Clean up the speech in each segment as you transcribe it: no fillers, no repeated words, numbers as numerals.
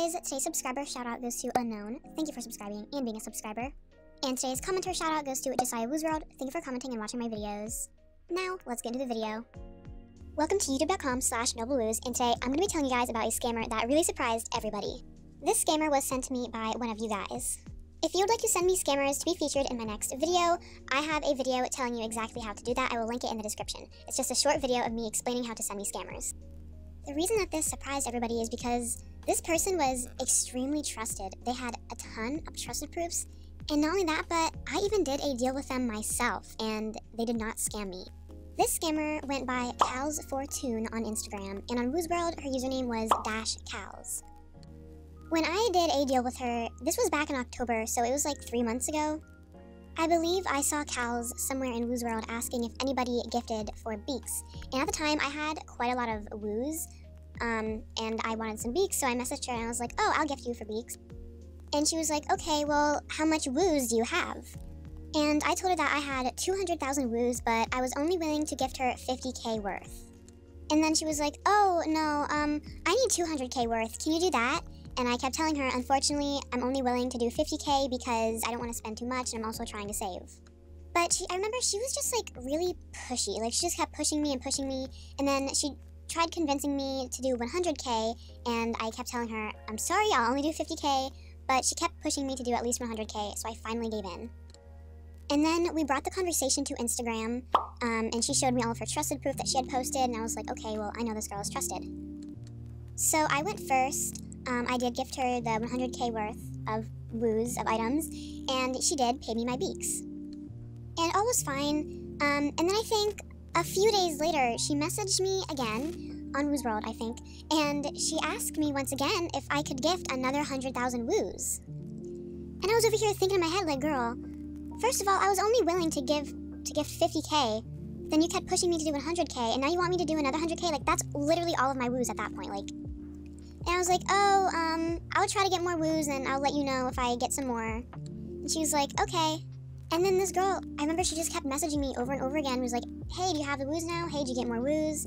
guys, today's subscriber shoutout goes to Unknown. Thank you for subscribing and being a subscriber. And today's commenter shoutout goes to Woozworld. Thank you for commenting and watching my videos. Now, let's get into the video. Welcome to youtube.com/noblegarden, and today I'm going to be telling you guys about a scammer that really surprised everybody. This scammer was sent to me by one of you guys. If you would like to send me scammers to be featured in my next video, I have a video telling you exactly how to do that. I will link it in the description. It's just a short video of me explaining how to send me scammers. The reason that this surprised everybody is because this person was extremely trusted. They had a ton of trusted proofs, and not only that, but I even did a deal with them myself, and they did not scam me. This scammer went by KALS4Tune on Instagram, and on Woozworld, her username was _KALS. When I did a deal with her, this was back in October, so it was like 3 months ago. I believe I saw KALS somewhere in Woozworld asking if anybody gifted for beaks. And at the time, I had quite a lot of woos, and I wanted some beaks, so I messaged her and I was like, oh, I'll gift you for beaks. And she was like, okay, well, how much woos do you have? And I told her that I had 200,000 woos, but I was only willing to gift her 50k worth. And then she was like, oh, no, I need 200k worth. Can you do that? And I kept telling her, unfortunately, I'm only willing to do 50k because I don't want to spend too much and I'm also trying to save. But I remember she was just like really pushy. Like she just kept pushing me, and then she tried convincing me to do 100k, and I kept telling her, I'm sorry, I'll only do 50k, but she kept pushing me to do at least 100k, so I finally gave in. And then we brought the conversation to Instagram, and she showed me all of her trusted proof that she had posted, and I was like, okay, well, I know this girl is trusted. So I went first. I did gift her the 100k worth of woos, of items, and she did pay me my beaks. And all was fine, and then I think a few days later, she messaged me again, on Woozworld, I think, and she asked me once again if I could gift another 100,000 woos. And I was over here thinking in my head, like, girl, first of all, I was only willing to gift 50k, then you kept pushing me to do 100k, and now you want me to do another 100k? Like, that's literally all of my woos at that point, like. And I was like, oh, I'll try to get more woos and I'll let you know if I get some more. And she was like, okay. And then this girl, I remember she just kept messaging me over and over again, was like, hey, do you have the woos now? Hey, do you get more woos?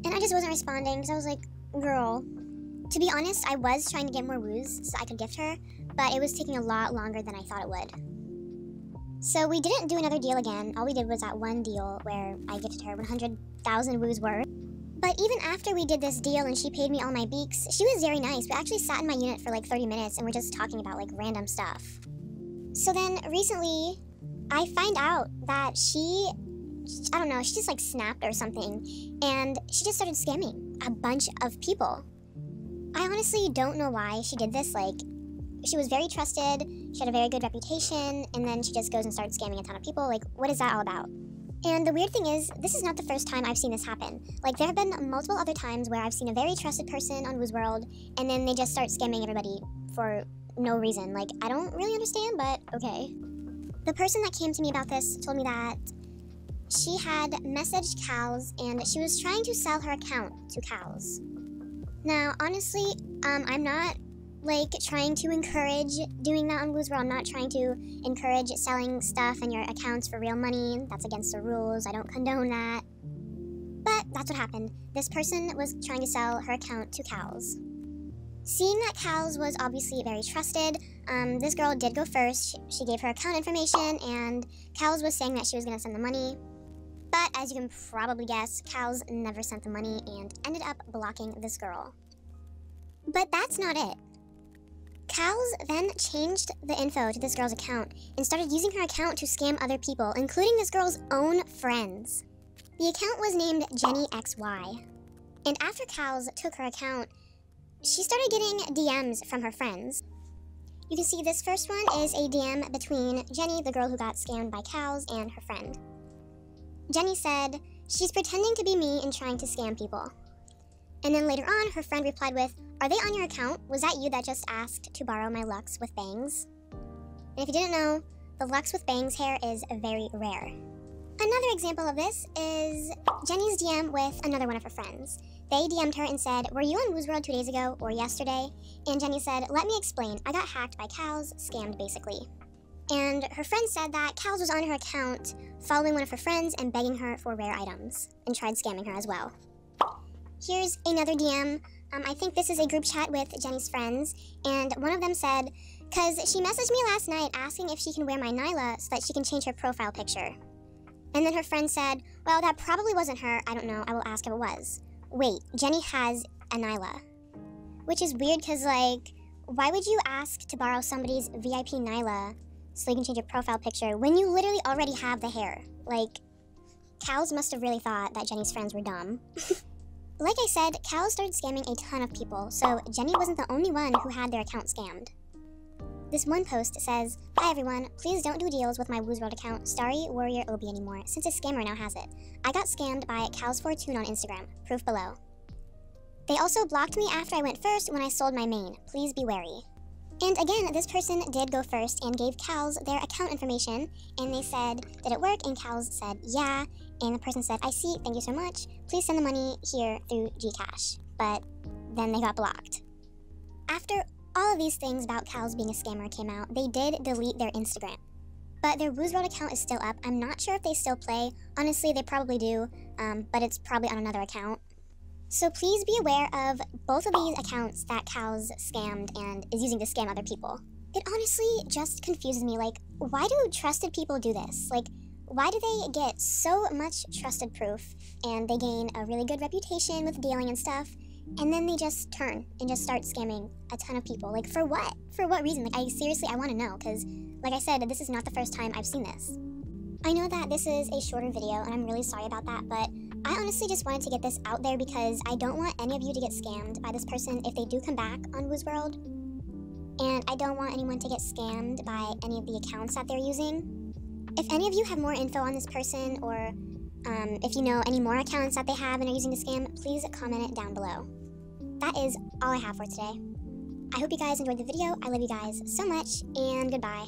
And I just wasn't responding because I was like, girl. To be honest, I was trying to get more woos so I could gift her, but it was taking a lot longer than I thought it would. So we didn't do another deal again. All we did was that one deal where I gifted her 100,000 woos worth. But even after we did this deal and she paid me all my beaks, she was very nice. We actually sat in my unit for like 30 minutes and we're just talking about like random stuff. So then recently, I find out that she just like snapped or something, and she just started scamming a bunch of people. I honestly don't know why she did this. Like, she was very trusted, she had a very good reputation, and then she just goes and starts scamming a ton of people. Like, what is that all about? And the weird thing is, this is not the first time I've seen this happen. Like, there have been multiple other times where I've seen a very trusted person on Woozworld, and then they just start scamming everybody for no reason. Like, I don't really understand, but okay. The person that came to me about this told me that she had messaged KALS, and she was trying to sell her account to KALS. Now, honestly, I'm not like trying to encourage doing that on Woozworld. I'm not trying to encourage selling stuff and your accounts for real money. That's against the rules. I don't condone that. But that's what happened. This person was trying to sell her account to KALS. Seeing that KALS was obviously very trusted, this girl did go first. She gave her account information, and KALS was saying that she was going to send the money. But as you can probably guess, KALS never sent the money and ended up blocking this girl. But that's not it. KALS then changed the info to this girl's account and started using her account to scam other people, including this girl's own friends. The account was named JennyXY. And after KALS took her account, she started getting DMs from her friends. You can see this first one is a DM between Jenny, the girl who got scammed by KALS, and her friend. Jenny said, she's pretending to be me and trying to scam people. And then later on, her friend replied with, are they on your account? Was that you that just asked to borrow my Lux with bangs? And if you didn't know, the Lux with bangs hair is very rare. Another example of this is Jenny's DM with another one of her friends. They DM'd her and said, were you on Woozworld 2 days ago or yesterday? And Jenny said, let me explain. I got hacked by KALS, scammed basically. And her friend said that KALS was on her account following one of her friends and begging her for rare items, and tried scamming her as well. Here's another DM I think this is a group chat with Jenny's friends, and one of them said, "Cause she messaged me last night asking if she can wear my Nyla so that she can change her profile picture." And then her friend said, "Well, that probably wasn't her. I don't know. I will ask if it was." Wait, Jenny has a Nyla. Which is weird because, like, why would you ask to borrow somebody's VIP Nyla so you can change your profile picture when you literally already have the hair? Like, KALS must have really thought that Jenny's friends were dumb. Like I said, KALS started scamming a ton of people, so Jenny wasn't the only one who had their account scammed. This one post says, "Hi everyone, please don't do deals with my Woozworld account, 𝕎𝕠𝕠𝕫𝕝 anymore, since a scammer now has it. I got scammed by KALS4Tune on Instagram, proof below. They also blocked me after I went first when I sold my main, please be wary." And again, this person did go first and gave KALS their account information, and they said, "Did it work?" And KALS said, "Yeah." And the person said, "I see, thank you so much. Please send the money here through Gcash." But then they got blocked. After all of these things about KALS being a scammer came out, they did delete their Instagram. But their Woozworld account is still up. I'm not sure if they still play. Honestly, they probably do, but it's probably on another account. So please be aware of both of these accounts that KALS scammed and is using to scam other people. It honestly just confuses me, like, why do trusted people do this? Like, why do they get so much trusted proof and they gain a really good reputation with dealing and stuff, and then they just turn and just start scamming a ton of people? Like, for what? For what reason? Like, I want to know, because, like I said, this is not the first time I've seen this. I know that this is a shorter video, and I'm really sorry about that, but I honestly just wanted to get this out there because I don't want any of you to get scammed by this person if they do come back on Woozworld. And I don't want anyone to get scammed by any of the accounts that they're using. If any of you have more info on this person, or if you know any more accounts that they have and are using to scam, please comment it down below. That is all I have for today. I hope you guys enjoyed the video. I love you guys so much, and goodbye.